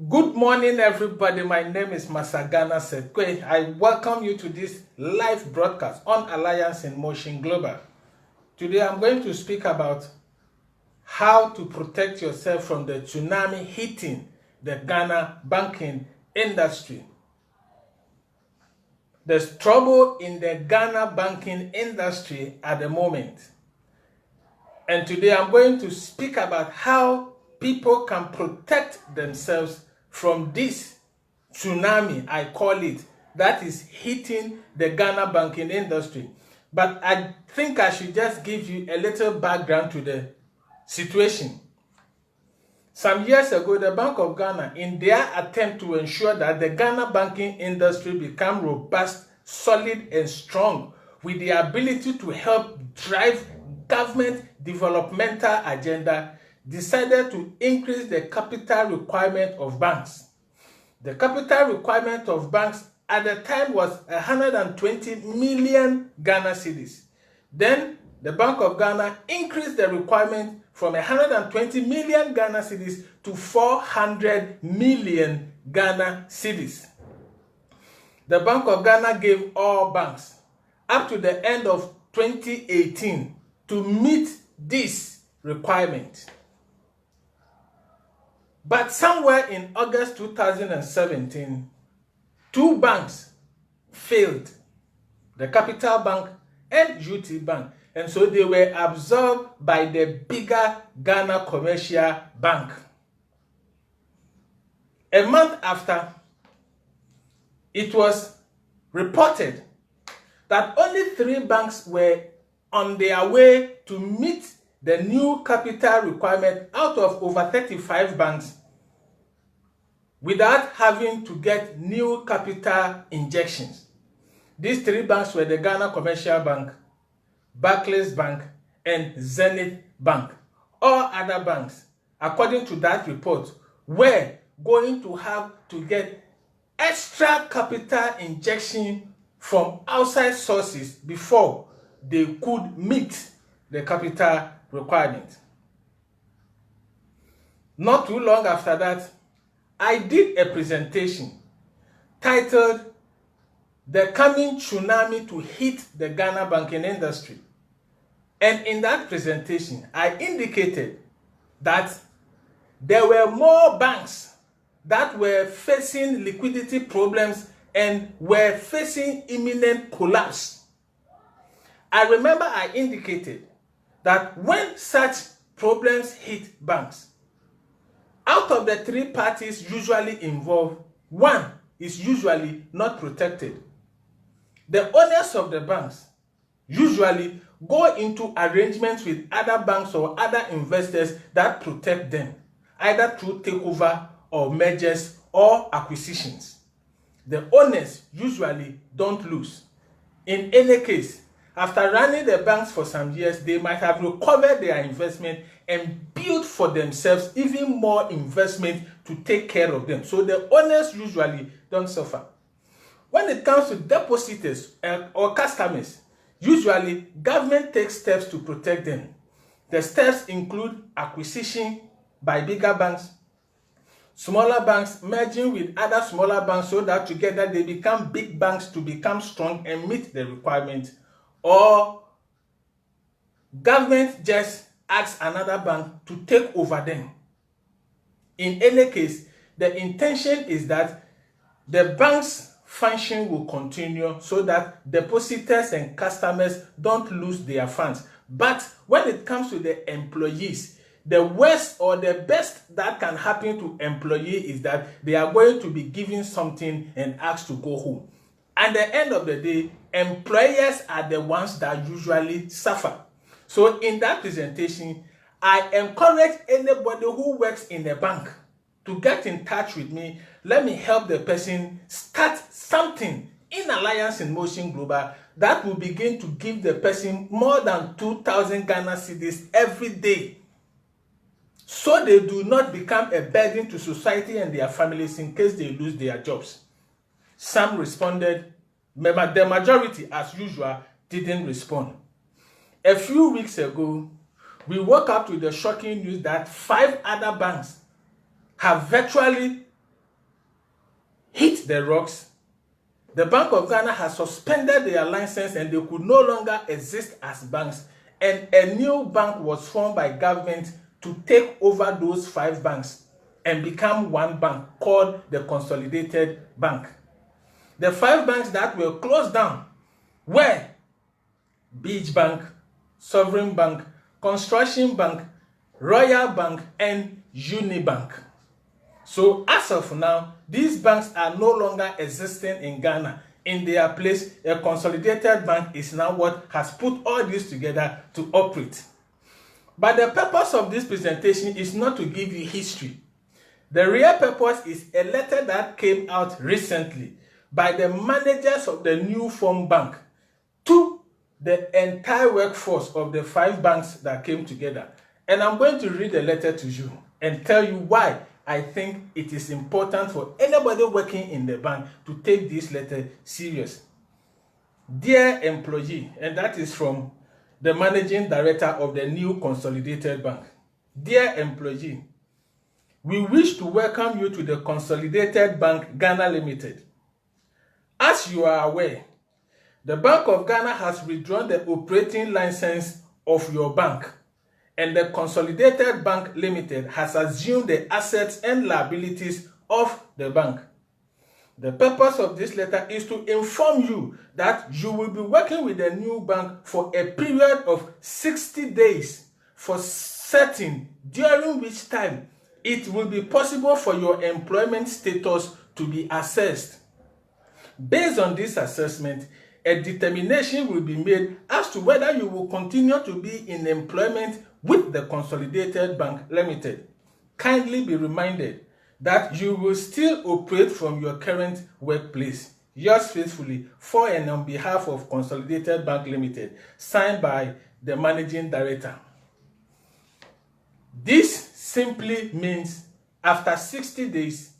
Good morning, everybody. My name is Masagana Sekwe. I welcome you to this live broadcast on Alliance in Motion Global. Today, I'm going to speak about how to protect yourself from the tsunami hitting the Ghana banking industry. There's trouble in the Ghana banking industry at the moment. And today, I'm going to speak about how people can protect themselves from this tsunami, I call it, that is hitting the Ghana banking industry. But I think I should just give you a little background to the situation. Some years ago, the Bank of Ghana, in their attempt to ensure that the Ghana banking industry become robust, solid, and strong, with the ability to help drive government developmental agenda, decided to increase the capital requirement of banks. The capital requirement of banks at the time was 120 million Ghana cedis. Then the Bank of Ghana increased the requirement from 120 million Ghana cedis to 400 million Ghana cedis. The Bank of Ghana gave all banks up to the end of 2018 to meet this requirement. But somewhere in August 2017, two banks failed, the Capital Bank and UT Bank, and so they were absorbed by the bigger Ghana Commercial Bank. A month after, it was reported that only 3 banks were on their way to meet the new capital requirement out of over 35 banks without having to get new capital injections. These 3 banks were the Ghana Commercial Bank, Barclays Bank, and Zenith Bank. All other banks, according to that report, were going to have to get extra capital injection from outside sources before they could meet the capital requirement. Not too long after that, I did a presentation titled "The Coming Tsunami to Hit the Ghana Banking Industry." And in that presentation, I indicated that there were more banks that were facing liquidity problems and were facing imminent collapse. I remember I indicated that when such problems hit banks, out of the 3 parties usually involved, one is usually not protected. The owners of the banks usually go into arrangements with other banks or other investors that protect them, either through takeover or mergers or acquisitions. The owners usually don't lose. In any case, after running the banks for some years, they might have recovered their investment and built for themselves even more investment to take care of them. So the owners usually don't suffer. When it comes to depositors or customers, usually government takes steps to protect them. The steps include acquisition by bigger banks, smaller banks merging with other smaller banks so that together they become big banks to become strong and meet the requirements, or government just asks another bank to take over them. In any case, the intention is that the bank's function will continue so that depositors and customers don't lose their funds. But when it comes to the employees, the worst or the best that can happen to employee is that they are going to be given something and asked to go home. At the end of the day, employers are the ones that usually suffer. So in that presentation, I encourage anybody who works in a bank to get in touch with me. Let me help the person start something in Alliance in Motion Global that will begin to give the person more than 2,000 Ghana cedis every day, so they do not become a burden to society and their families in case they lose their jobs. Some responded, but the majority, as usual, didn't respond. A few weeks ago, we woke up to the shocking news that 5 other banks have virtually the rocks, the Bank of Ghana has suspended their license and they could no longer exist as banks, and a new bank was formed by government to take over those 5 banks and become one bank called the Consolidated Bank. The 5 banks that were closed down were Beach Bank, Sovereign Bank, Construction Bank, Royal Bank, and Unibank. So as of now, these banks are no longer existing in Ghana. In their place, a consolidated bank is now what has put all this together to operate. But the purpose of this presentation is not to give you history. The real purpose is a letter that came out recently by the managers of the new formed bank to the entire workforce of the 5 banks that came together. And I'm going to read the letter to you and tell you why I think it is important for anybody working in the bank to take this letter serious. Dear employee, and that is from the managing director of the new Consolidated Bank. Dear employee, we wish to welcome you to the Consolidated Bank Ghana Limited. As you are aware, the Bank of Ghana has withdrawn the operating license of your bank, and the Consolidated Bank Limited has assumed the assets and liabilities of the bank. The purpose of this letter is to inform you that you will be working with the new bank for a period of 60 days for certain, during which time it will be possible for your employment status to be assessed. Based on this assessment, a determination will be made as to whether you will continue to be in employment with the Consolidated Bank Limited. Kindly be reminded that you will still operate from your current workplace. Yours faithfully, for and on behalf of Consolidated Bank Limited, signed by the Managing Director. This simply means after 60 days,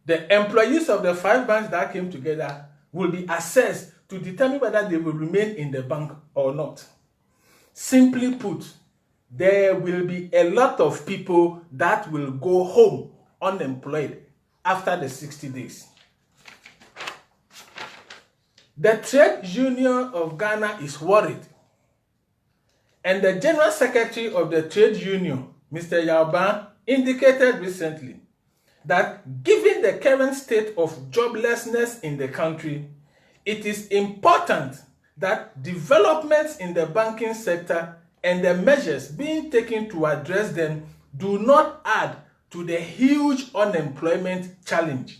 the employees of the 5 banks that came together will be assessed to determine whether they will remain in the bank or not. Simply put, there will be a lot of people that will go home unemployed after the 60 days. The Trade Union of Ghana is worried, and the General Secretary of the Trade Union, Mr. Yao, indicated recently that given the current state of joblessness in the country, it is important that developments in the banking sector and the measures being taken to address them do not add to the huge unemployment challenge.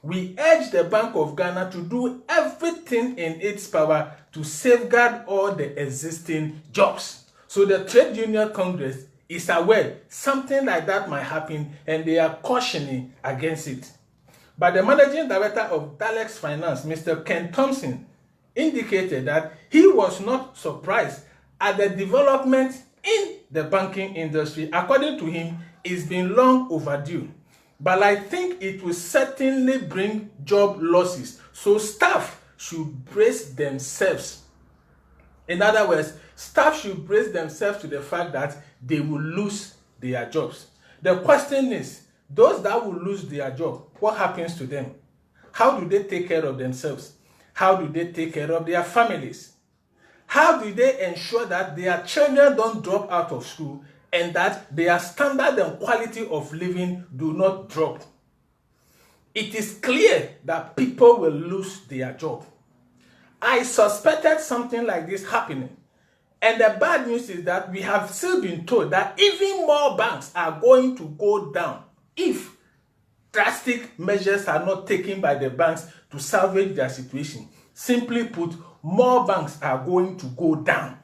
We urge the Bank of Ghana to do everything in its power to safeguard all the existing jobs. So the Trade Union Congress is aware something like that might happen, and they are cautioning against it. But the Managing Director of Dalex Finance, Mr. Ken Thompson, indicated that he was not surprised at the development in the banking industry. According to him, it's been long overdue. But I think it will certainly bring job losses. So staff should brace themselves. In other words, staff should brace themselves to the fact that they will lose their jobs. The question is, those that will lose their job, what happens to them? How do they take care of themselves? How do they take care of their families? How do they ensure that their children don't drop out of school and that their standard and quality of living do not drop? It is clear that people will lose their job. I suspected something like this happening. And the bad news is that we have still been told that even more banks are going to go down if drastic measures are not taken by the banks to salvage their situation. Simply put, more banks are going to go down.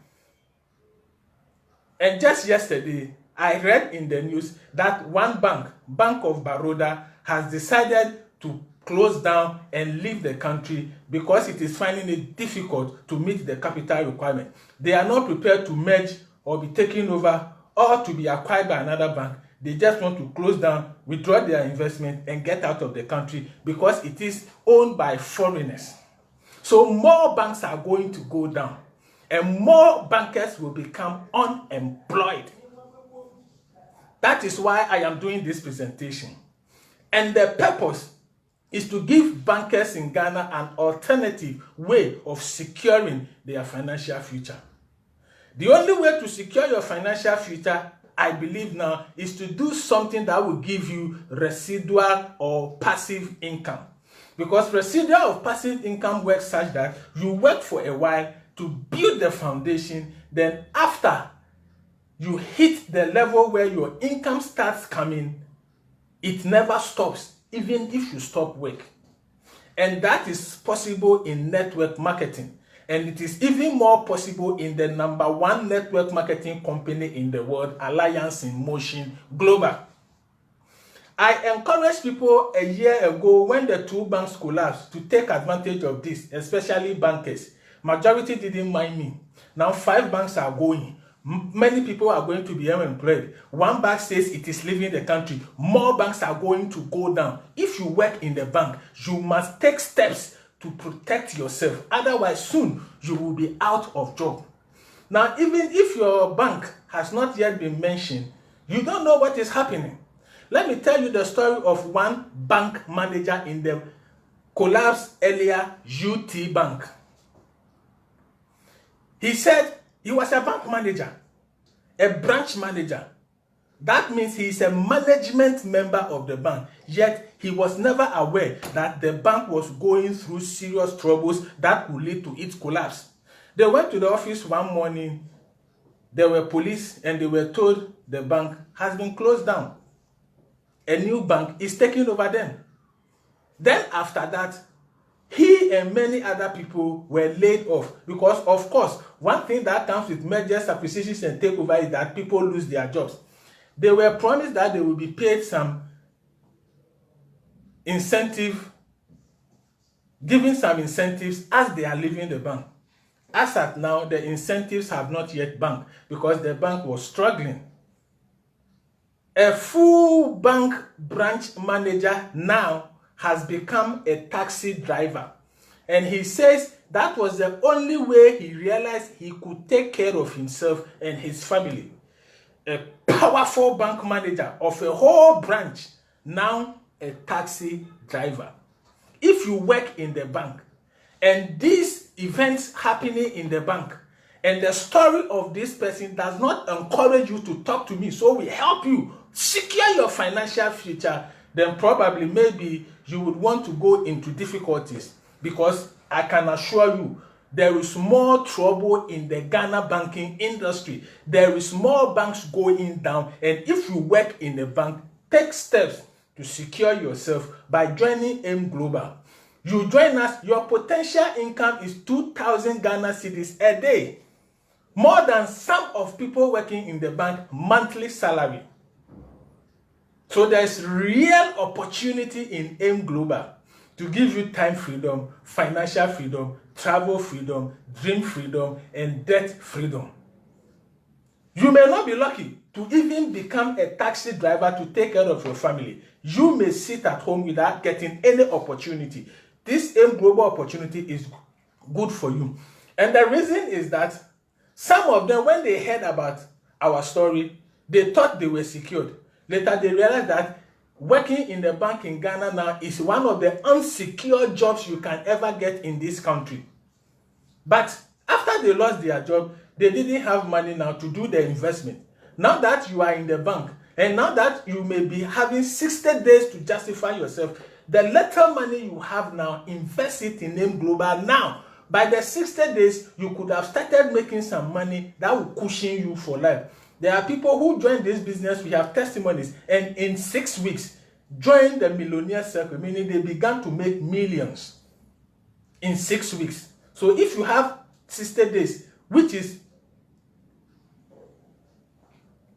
And just yesterday, I read in the news that one bank, Bank of Baroda, has decided to close down and leave the country because it is finding it difficult to meet the capital requirement. They are not prepared to merge or be taken over or to be acquired by another bank. They just want to close down, withdraw their investment, and get out of the country because it is owned by foreigners. So more banks are going to go down, and more bankers will become unemployed. That is why I am doing this presentation. And the purpose is to give bankers in Ghana an alternative way of securing their financial future. The only way to secure your financial future, I believe now, is to do something that will give you residual or passive income. Because residual or passive income works such that you work for a while to build the foundation, then after you hit the level where your income starts coming, it never stops, even if you stop work. And that is possible in network marketing. And it is even more possible in the #1 network marketing company in the world, Alliance in Motion Global. I encouraged people a year ago when the 2 banks collapsed to take advantage of this, especially bankers. Majority didn't mind me. Now 5 banks are going. Many people are going to be unemployed. 1 bank says it is leaving the country. More banks are going to go down. If you work in the bank, you must take steps to protect yourself. Otherwise, soon you will be out of job. Now, even if your bank has not yet been mentioned, you don't know what is happening. Let me tell you the story of one bank manager in the collapsed earlier UT Bank. He said he was a bank manager, a branch manager. That means he is a management member of the bank, yet he was never aware that the bank was going through serious troubles that could lead to its collapse. They went to the office one morning, there were police, and they were told the bank has been closed down. A new bank is taking over them. Then after that, he and many other people were laid off because, of course, one thing that comes with mergers, acquisitions, and takeover is that people lose their jobs. They were promised that they will be paid some incentive, given some incentives as they are leaving the bank. As at now, the incentives have not yet banked because the bank was struggling. A full bank branch manager now has become a taxi driver. And he says that was the only way he realized he could take care of himself and his family. A powerful bank manager of a whole branch, now a taxi driver. If you work in the bank and these events happening in the bank and the story of this person does not encourage you to talk to me, so we help you secure your financial future, then probably maybe you would want to go into difficulties, because I can assure you there is more trouble in the Ghana banking industry. There is more banks going down, and if you work in a bank, take steps to secure yourself by joining AIM Global. You join us, your potential income is 2,000 Ghana cedis a day, more than some of people working in the bank monthly salary. So there's real opportunity in AIM Global to give you time freedom, financial freedom, travel freedom, dream freedom, and debt freedom. You may not be lucky to even become a taxi driver to take care of your family. You may sit at home without getting any opportunity. This AIM Global opportunity is good for you. And the reason is that some of them, when they heard about our story, they thought they were secured. Later, they realized that working in the bank in Ghana now is one of the unsecure jobs you can ever get in this country. But after they lost their job, they didn't have money now to do the investment. Now that you are in the bank, and now that you may be having 60 days to justify yourself, the little money you have now, invest it in AIM Global now. By the 60 days, you could have started making some money that will cushion you for life. There are people who join this business, we have testimonies, and in 6 weeks, join the millionaire circle, meaning they began to make millions in 6 weeks. So if you have 60 days, which is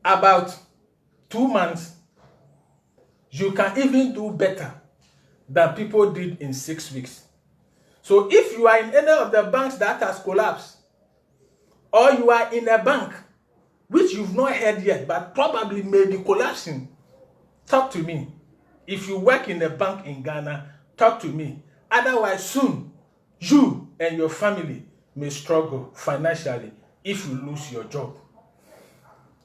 about 2 months, you can even do better than people did in 6 weeks. So if you are in any of the banks that has collapsed, or you are in a bank which you've not heard yet, but probably may be collapsing, talk to me. If you work in a bank in Ghana, talk to me. Otherwise, soon, you and your family may struggle financially if you lose your job.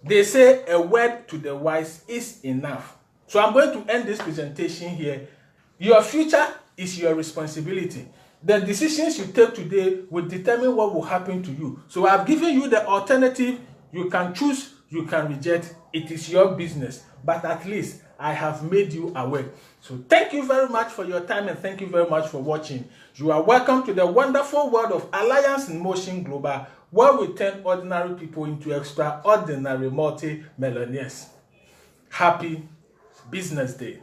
They say a word to the wise is enough. So I'm going to end this presentation here. Your future is your responsibility. The decisions you take today will determine what will happen to you. So I've given you the alternative. You can choose, you can reject. It is your business. But at least I have made you aware. So thank you very much for your time and thank you very much for watching. You are welcome to the wonderful world of Alliance in Motion Global, where we turn ordinary people into extraordinary multi-millionaires. Happy Business Day.